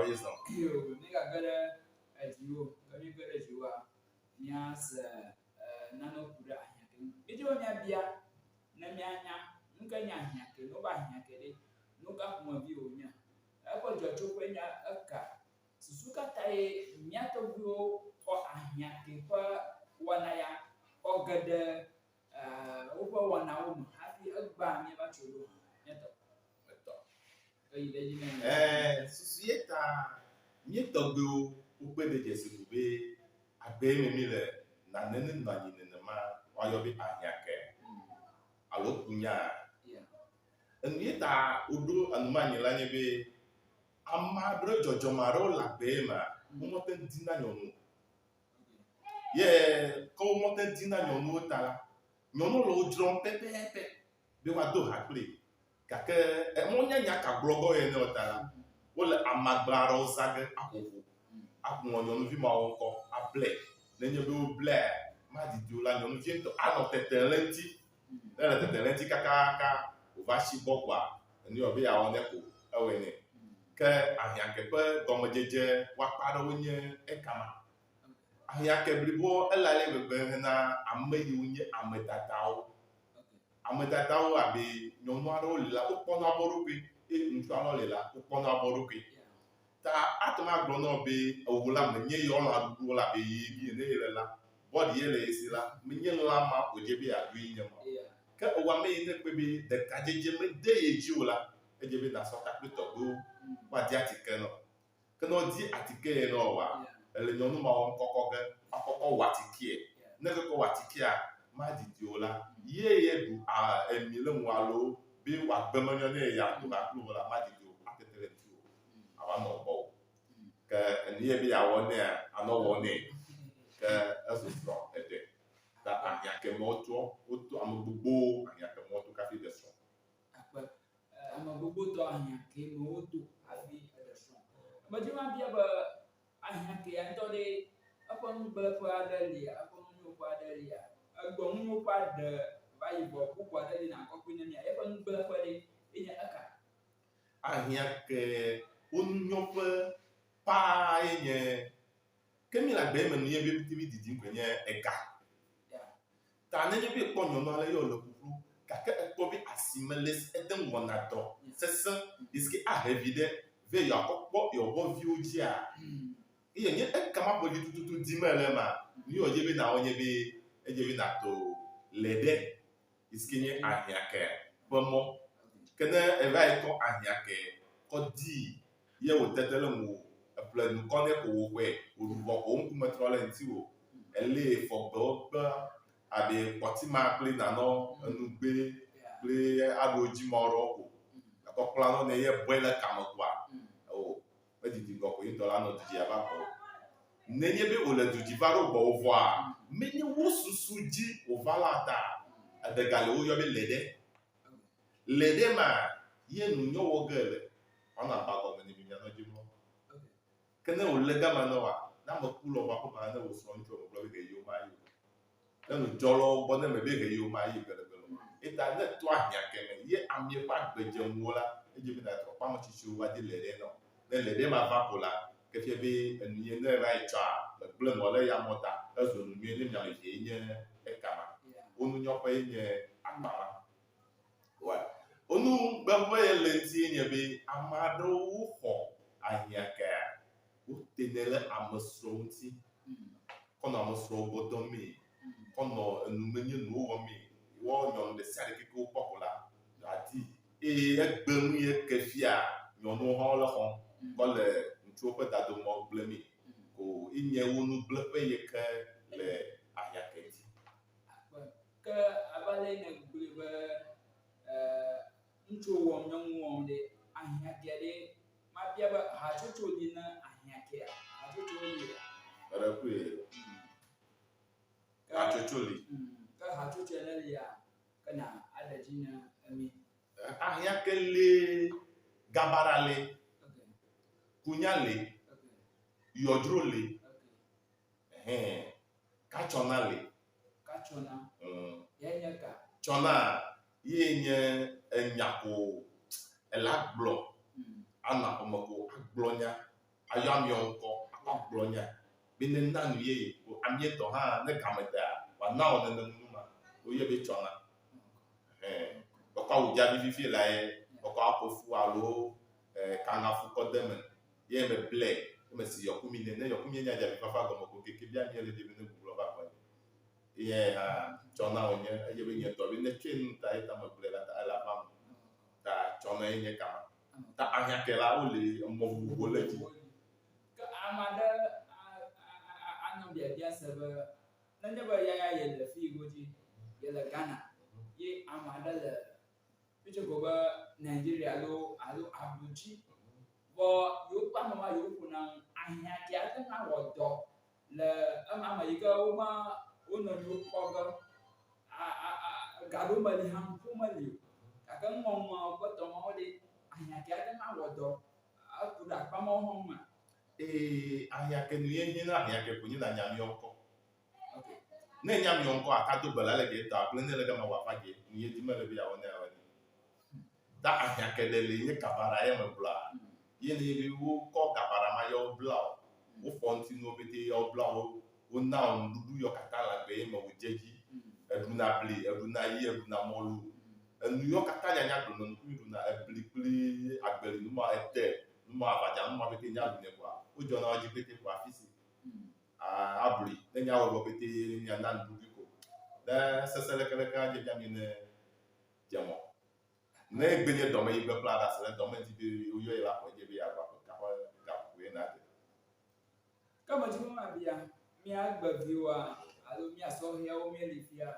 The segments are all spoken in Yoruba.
raison. Yo, nigga gada ajiwo, kami gada jiwa, nyas nano pura ahyakin. Ijo nya bia na mianya, nka nya ahyakin, no ba ahyakin, no ka kuma bi onya. Ako jojo kwenya aka. Susuka tai nyato bio ko ahyakin kwa wanaya ko gada uba wanawo hafi agba mi ba cholo. Nyato. Susieta mietɔgbewo wokpe ɖe dzesi be abe mimi le nane nɔ anyi nenema woayɔ be ahiãke alo kunya. Enueta woɖo anumanyi la nye be ame aɖewo dzɔdzɔme aɖewo le abe ma womete dina nyɔnu. Ye ke womete dina nyɔnuwo ta la, nyɔnuwo le wo dzrom pɛpɛpɛ be woado ha kpli. Gake emonyanya ka gblɔgɔ ye ne wota la wole amagba aɖewo zã ge aƒoƒo akplɔ nyɔnuvi mawo ŋkɔ ablɛ nenye be woblɛ madidi o la nyɔnuvi ŋutɔ anɔ tete le ŋti ne le tete le ŋti kakaka wòva si gbɔ kpoa enu yɔ be yeawɔ ne ko ewɔe nɛ. Ke ahiãke ƒe gɔmedzedze woakpa aɖewo nye ekama. Ahiãke blibo ele ale gbegbe hena ame yiwo nye amedadawo. Amedadawo abe nyɔnu aɖewo li la wokpɔna bɔ ɖokui eye ŋutsu aɖewo li la wokpɔna bɔ ɖokui. Ta ate ŋu agblɔ na wo be ewo la menye yewo lã ɖuɖu la be yi bi ne le la bɔɖi ye le esi la menye lã ma ko dze be yeaɖu yi nye ma. Ke ewɔame yi ne kpe be ɖekadzedze mede ye dzi o la edze be nasɔ kakple tɔgbewo woadi atike nɔ. Ke ne wodi atike ye nɔ oa ele nyɔnu mawo kɔkɔ ge akɔkɔ wɔ atikeɛ. Ne kɔkɔ wɔ atikea madidi o la ye ɖu emi le ŋu alo be wòagbe menyɔ ne yeaɖu akplo la madidi o atete le ŋti o ava nɔ gbɔ o. Ke enu ye be yeawɔ nea anɔ wɔ nɛ. Ke esusrɔ̃ eɖe. Ta ahiãke mawo toa woto ame gbogbo ahiãke mawo to kafi ɖe srɔ̃. Ame gbogbo tɔ ahiãke mawo to hafi eɖe srɔ̃. Medzi ma bia be ahiãke ya ŋutɔ ɖe eƒe nugblẽƒe aɖe lia, eƒe nunyɔƒe aɖe lia. Egbɔnunyɔƒe aɖe va yibɔ bubu aɖe li nakɔkui ne mia eƒe nugblẽƒe ɖe enye eka. Ahiãke wo nunyɔƒe paa ye nye ke mi le agbe me nu ye be tevi didim koe nye ega. Ta nenye be ekpɔ nyɔnu ale ye wòle ƒuƒlu gake ekpɔ be asime le ede ŋu wɔna dɔ sesẽ eske ahe vi ɖe ve yeakɔ kpɔ yewoƒe viwo dzia ye nye ekama ƒe vi tututu dim ele ma nu ye wòdze be nawɔ nye be edze be nato le ɖe eske nye ahiãke ƒe mɔ. Ke ne eva yi kɔ ahiãke kɔ di ye wòtete le ŋu eƒle nukɔ ne ko wòƒe wòɖuvɔ ko ŋkume trɔ le ŋti o elé fɔgbewo gbe abe kpɔtima kple nanɔ enugbe kple aɖo dzimɔ ɖewo ko ekɔkla nɔ ne ye bɔe le kame kpoa o medidi gɔ ko ŋutɔ la nɔ didi ava gbɔ. Nenye be wòle dudi va ɖo gbɔwo vɔa menye wo susu dzi wòva la ta eɖe ga le woyɔ be leɖe. Leɖe ma ye nunyɔ wɔ ge le ɔna ba gɔme ne mia nɔ dzi mɔ. Ke ne wòle gama ne wa ne ame ku le woƒe aƒe ne wòsrɔ̃ ŋutsu megblɔ be ɣeyiwo ma yi o. Ne nudzɔ le wo gbɔ ne me be ɣeyiwo ma yi gbelegbe. Eta ne to ahiãke me ye ami ƒe agbedzenuwo la edze be natrɔ kpɔ ame tsitsiwo woadi leɖe nɔ. Ne leɖe ma va ko la ke fie be enu ye ne va yi tsɔa megblẽ nɔ le yamɔ ta ezu nu nyuie ne mia me vie nye ekama. Wo nunyɔƒe ye nye akpama. Wo nugbeƒe ye le ŋti nye be ame aɖewo woxɔ ahiãkea wotenɛ le amesrɔ̃wo ŋti kɔnɔ amesrɔ̃wo gbɔ dɔm mee kɔnɔ enumenye nuwo wɔm mee wɔ nyɔnu ɖe sia ɖe ke wokpɔ ko la adi eye egbe nu ye ke fia nyɔnuwo hã le xɔm kɔ le ŋutsuwo ƒe dadomɔ gblẽ mee ko enye wo nugblẽƒe ye ke le ahiãke ŋti. Ke ava le ne gblẽ be ŋutsu wɔm nyɔnu wɔm ɖe ahiãkea ɖe mabia be hatsotso li na ahiãkea hatsotso li. Eɖekue hatsotso li. Ke hatsotso ne lia kena aɖe dzi na emi. Ahiãke le, gabara le, kunya le, yɔdzro le, katsɔna le. Katsɔna. Ya nye ka. Tsɔna ye nye enya ko ela gblɔ ana ƒome ko agblɔ nya ayɔ amiɔ ŋkɔ akpakplɔ nya be ne na nu ye amietɔ hã ne game da wana wɔ nene ma woyɛ be tsɔna bɔkɔ awu dzabi fifi la ye bɔkɔ akɔfu alo kaŋafu kɔ deme ye me blɛ me si yɔkumi ne yɔkumi nya dzabi fafa gɔmɔ ko keke bi ami ele de be ne gbuglɔ va kɔ ye hã tsɔna wonye eye be nye tɔ be ne tse nu ta ye ta me blɛ la ta ele ava me ta tsɔna ye nye kama ta ahiãke la wo le emɔ vovovo le dzi. Ke ame aɖe anɔ biabia se be nenye be yaya ye le fi godzi ye le Ghana ye ame aɖe le fitse ko be Nigeria alo abudzi vɔ yewo ƒe ame ma yewo ƒona ahiãke ate ŋu awɔ dɔ le ame yi ke wonɔ nyiwo kpɔ ge gaɖo meli hã ŋku meli o gake ŋɔŋɔ ƒe dɔmawo ɖe ahiãke ate ŋu awɔ dɔ eku ɖe akpamawo hã me. Ahiãke nu ye nye na ahiãke ko nye na nyamiɔ ŋkɔ. Ne nyamiɔ ŋkɔ akado bela le ge tɔ akple ne le gama wɔ afa ge nu ye di mele be yawɔ ne yawɔ ne. Ta ahiãke ɖe le nye gabara ye me bla ye ne be wokɔ gabara ma yɔ bla o wofɔ ŋuti nuwo pete yɔ bla wona nuɖuɖu yɔ katã le agbe ye me wodze dzi eɖuna bli eɖuna yi eɖuna mɔlu enu yɔ katã nyanya gblɔ ŋku ɖuna ebli kple agbeli numa ete numa abadza numa pete nya ɖu ne kɔa wodzɔna wo dzi pete kɔa afi si abli ne nya wɔ pete nya na nuɖuɖu ko ne sese lekeleke adze bia mi ne dzemɔ ne gbe nye dɔme yi gbegblẽ ɖe asi le dɔme di be woyɔ yi la xɔ dze be yeagba ƒe kaƒe gaƒoe na de. Ke me dzi be mabia mía gbeviwoa alo mía sɔhɛwo mía li fia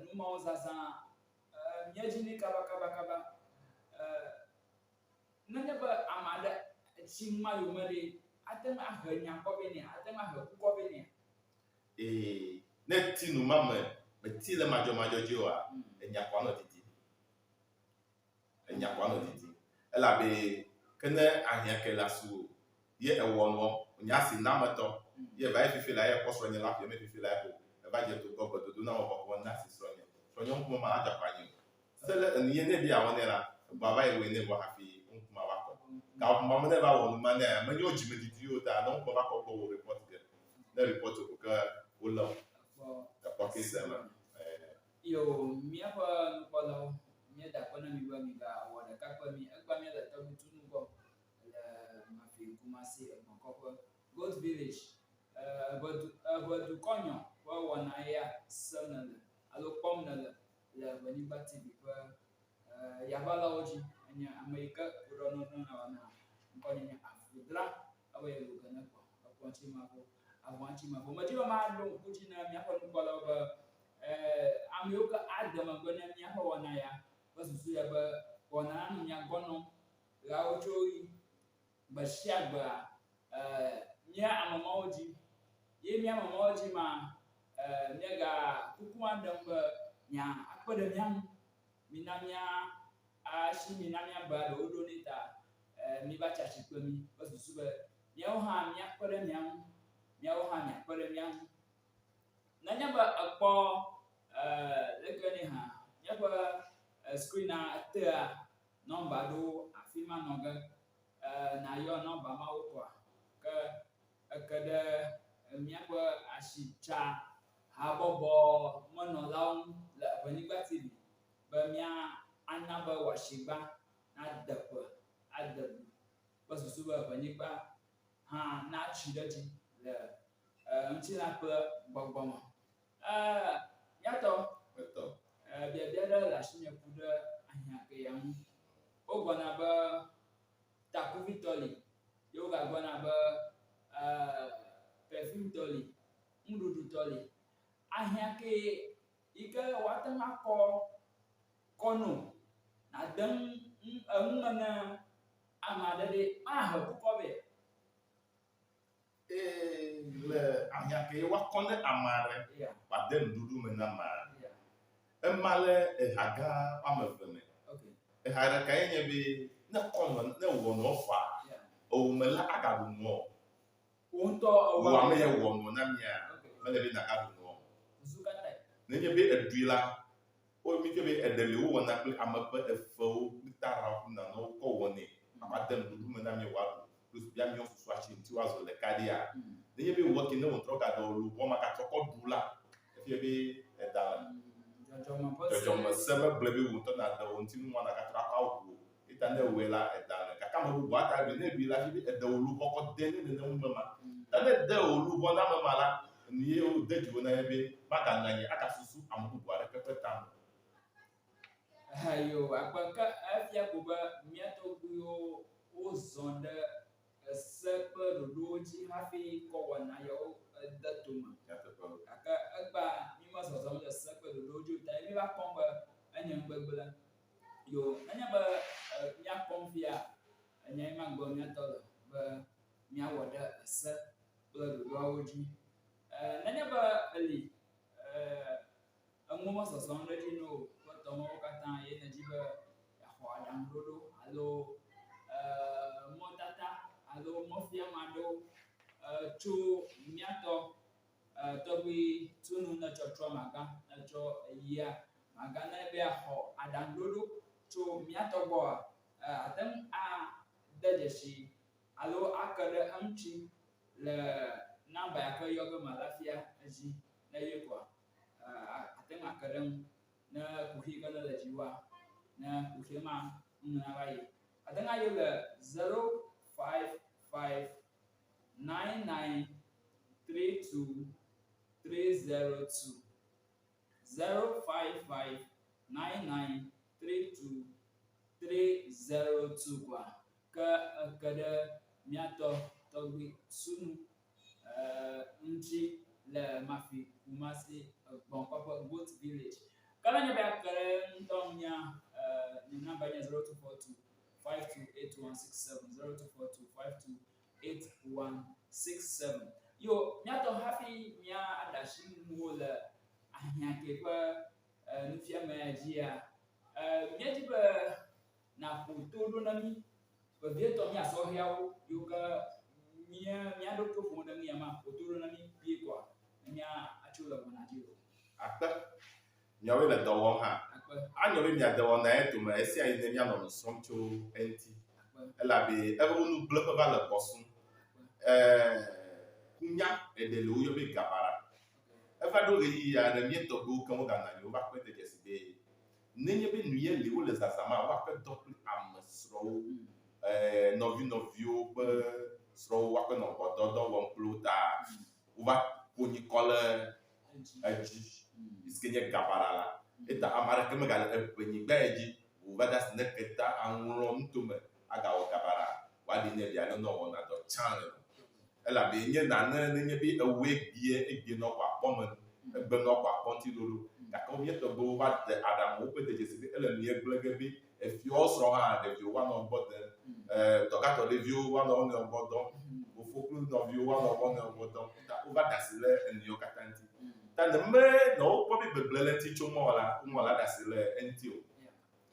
numawo zazã mía dzi nɛ kaba nenye be ame aɖe etsi ma yome ɖe ate ŋu ahe nya kɔ be nea ate ŋu ahe kukɔ be nea. Ne ti nu ma me ti le madzɔmadzɔ dzi oa enya kɔ anɔ didi elabe ke ne ahiãke le asi o ye ewɔ nɔ nya si na metɔ ye va ye fifi la ye kɔ srɔ̃nye la ƒe me fifi la ye ko eva dze to gbɔ gbedodo na wɔ kɔ na si srɔ̃nye ŋkume ma adze akpa nyi o se le enu ye ne bi awɔ ne la gba va yi wɔe ne vɔ hafi ŋkume va kɔ ga ŋkume me ne va wɔ nu ma ne menye wo dzime didi o ta ne ŋkume va kɔ gbɔ wɔ report ge ne report ko ke wo le ekpɔ kese me. Yo míaƒe nukpɔlawo míeda akɔ na mi be migawɔ ɖeka kpe mi egba mía le Torbgui Tunu gbɔ le Mafi Kumasi emɔkɔƒe Goat Village Eʋe Dukɔ Nyɔ ƒe wɔna ya sem ne le alo kpɔm ne le Ewenyigba TV ƒe yabalawo dzi enye ame yi ke woɖɔ nɔnɔ wɔna ŋkɔnyenye avodla ebe ye loge ne kpɔ ekpɔtsimavo avɔtsimavo medzi be maɖo ŋku dzi na míaƒe nukpɔlawo be ame yiwo ke ade megbe ne míaƒe wɔna ya ƒe susu ya be wɔna la nɔ mía gbɔ nɔm ɣeawo tso ɣi gbe sia gbea mía ame mawo dzi ye mía ame mawo dzi ma míega kuku aɖem be nya akpe ɖe mía ŋu mina mía asi mina mía be ɖewo ɖo ne ta mi va tsi atsikpe mi ƒe susu be míawo hã míakpe ɖe mía ŋu míawo hã míakpe ɖe mía ŋu nenye be ekpɔ leke ne hã míaƒe screen tea nɔmba ɖo afi ma nɔ ge nayɔ nɔmba mawo kɔa ke eke ɖe míaƒe asitsa habɔbɔ menɔlawo ŋu le Ewenyigba TV be mía ana be wɔasigba nadeƒe adebu ƒe susu be Ewenyigba hã natsi ɖe dzi le ŋutilã ƒe gbɔgbɔ me. Míatɔ biabia ɖe le asinye ku ɖe ahiãke ya ŋu wogbɔna be takuvitɔ li ye wogagblɔna be perfumtɔ li ŋuɖuɖutɔ li ahiãke yi ke woate ŋu akɔ kɔno nade eŋu me ne ame aɖe ɖe mahe kukɔ be le ahiãke ye woakɔ ne ame aɖe wòade nuɖuɖu me na ame aɖe ema le eha gã woame eve me eha ɖeka ye nye be ne kɔnɔ ne wɔ nɔ fa ewome la agaɖu nɔ wɔ ame ye wɔ nɔ na mia mele be nagaɖu nɔ nenye be eɖui la wo mi ke be eɖe le wowɔna kple ame ƒe evewo kple tarawo kple nanewo kɔ wɔnɛ ava de nuɖuɖu me na mi wòaɖu plus bia miɔ susu watch into was the Cadia. Then you be working on truck at the woman at Dula. If you be at the John Seven Blabby Wooten at the Untin one at Tracao. It and the Wella at the Kakamu, what I will be like at the Ulu then in the number. That the Ulu one Mala, and you did when I be Magana, Akasusu, and Buara Pepper. Ayo, apakah afya kuba miato buyo ozonda sepa dodoji hafi kawana yo datuma. Aka agba mima sosonda sepa dodoji utai miba komba anyang begbela. Yo, nanya ba miak konfia anyang manggo miato ba miawada se dodoji. Nanya ba ali ngoma sosonda dino tomo kata ye na jiba ya ho adam dodo alo motata alo mofia mado chu miato Torbgui Tunu na cho maga na cho ya maga na be ho adam dodo chu miato bo atem a dajeshi alo akade amchi le namba ya ko yoga malafia ji na yekwa atem akadem na kuhi kana da jiwa na kuhi ma na bai adanga yo le 0559932 0559932 kwa ka kada miato Torbgui Tunu nji le mafi kumasi bon papa goat village. Kalau nyo ba kare ndong nya ni number nya 0242 528167 0242 528167. Yo nyato happy nya adashi mo le ahia ke pa nufia ma jia nya ti ba na foto do na mi ba vieto nya so hiawo yo ka nya do to fo na mi ma foto do na mi bi kwa nya achula bona jiro akpa nyawe le dɔwɔm hã anyɔwe mia dɔwɔ na etome esia yi ne mia nɔ nusrɔ̃m tso eŋti elabe ebe nu gble ƒe va le kpɔsum kunya eɖe le woyɔ be gabara eva ɖo ɣeyiɣi aɖe mietɔgbewo keŋ wogana nyi wova kpe de dzesi be nenye be nu ye li wole zazama woaƒe dɔ kple amesrɔ̃wo nɔviwo ƒe srɔ̃wo woaƒe nɔ gbɔdɔdɔ wɔm kple wo ta wova ƒonyi kɔ le edzi isike nye gabara la eta amara ke megale Ewenyigba dzi wova da si ne keta aŋlɔ nutome agawɔ gabara woaɖi ne bia ne nɔ wɔna dɔ tsã le elabe nye nane nenye be egbie nɔ xɔ akpɔme egbe nɔ xɔ akpɔ ŋuti ɖoɖo gake wo mietɔgbewo va de aɖaŋuwo ƒe dzesi be ele nu ye gblẽ ge be efiawo srɔ̃ hã ɖeviwo woanɔ gbɔ dem tɔgatɔ ɖeviwo woanɔ wo nɔewo gbɔ dɔm fofo kple nɔviwo woanɔ wo nɔewo gbɔ dɔm wova da si le enuwo katã ŋuti ta ne me nɔ wokpɔ be gbegble le ŋuti tso mɔ la da si le eŋuti o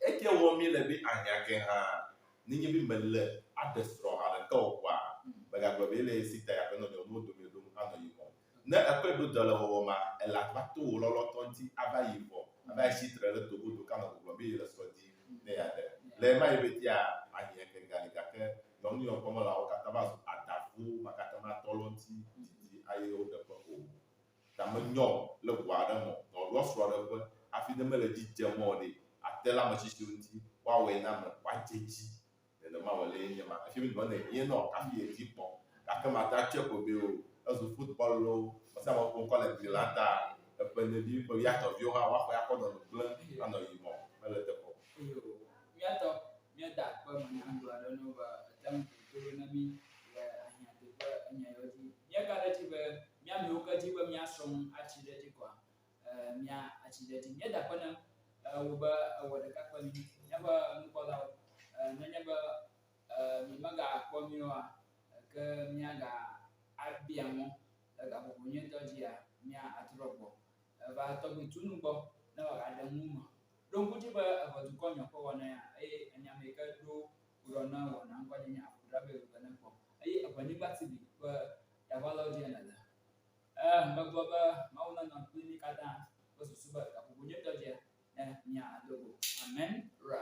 eke wɔ mi le be ahiãke hã nenye be mele aɖe srɔ̃ ha ɖeke o kɔa megagblɔ be ele si ta yaƒe nɔ nyɔnuwo dome ɖom anɔ yibɔ ne ekpe ɖo dɔ le wɔwɔ ma ele va to wò lɔlɔtɔ ŋuti ava yibɔ ava yi sitre le togodo kanɔ gbɔgblɔ be yele srɔ̃ di ne yaɖe le ema yi be tia ahiãke gali gake nyɔnu yiwo kpɔm la wo katã va zu adavo ma katã ma tɔ le ŋuti didi aye wo ɖe ƒe o ta menyɔ le ʋu aɖe me nɔɖɔ srɔ̃ ɖe ƒe hafi ne mele dzidze mɔ ɖe ate le ame tsitsiwo ŋuti woawɔe na me woadze dzi nenema wòle ye nye ma efi mi nɔ ne hie nɔ kafi edzi kpɔm gake mata tse ko be o ezu football lo mɔsia mɔ ƒom kɔ le gli la ta eƒe nevi ƒe wiatɔviwo hã woaxɔ akɔ nɔ nu gblẽ anɔ yibɔ mele teƒe o. Miatɔ miada akpe me ŋdu aɖe no be ete ŋu to na mi le ahiãteƒe enya yewo dzi míega ɖe dzi be míamewo ke dzi be míasrɔ̃ atsi ɖe dzi kɔa mía atsi ɖe dzi míeda akpe ne wo be ewɔ ɖeka kpe mi míaƒe nukpɔlawo nenye be mi megakpɔ mi oa ke míaga abia mɔ le gaƒoƒo nyuitɔ dzia mía atrɔ gbɔ va Torbgui Tunu gbɔ ne wòaɖe nu me ɖo ŋku dzi be Eʋe Dukɔ Nyɔ ƒe wɔna ya eye enya me yi ke ɖo wòɖɔ ne wɔna ŋkɔ nye aƒoɖa be eve ne kpɔ eye Eʋenyigba TV ƒe yaʋalawo dzi ene le megblɔ be Mawu nenɔ kpli mi katã ƒe susu be gaƒoƒo nyuitɔ dzia ne mía adogo amen ra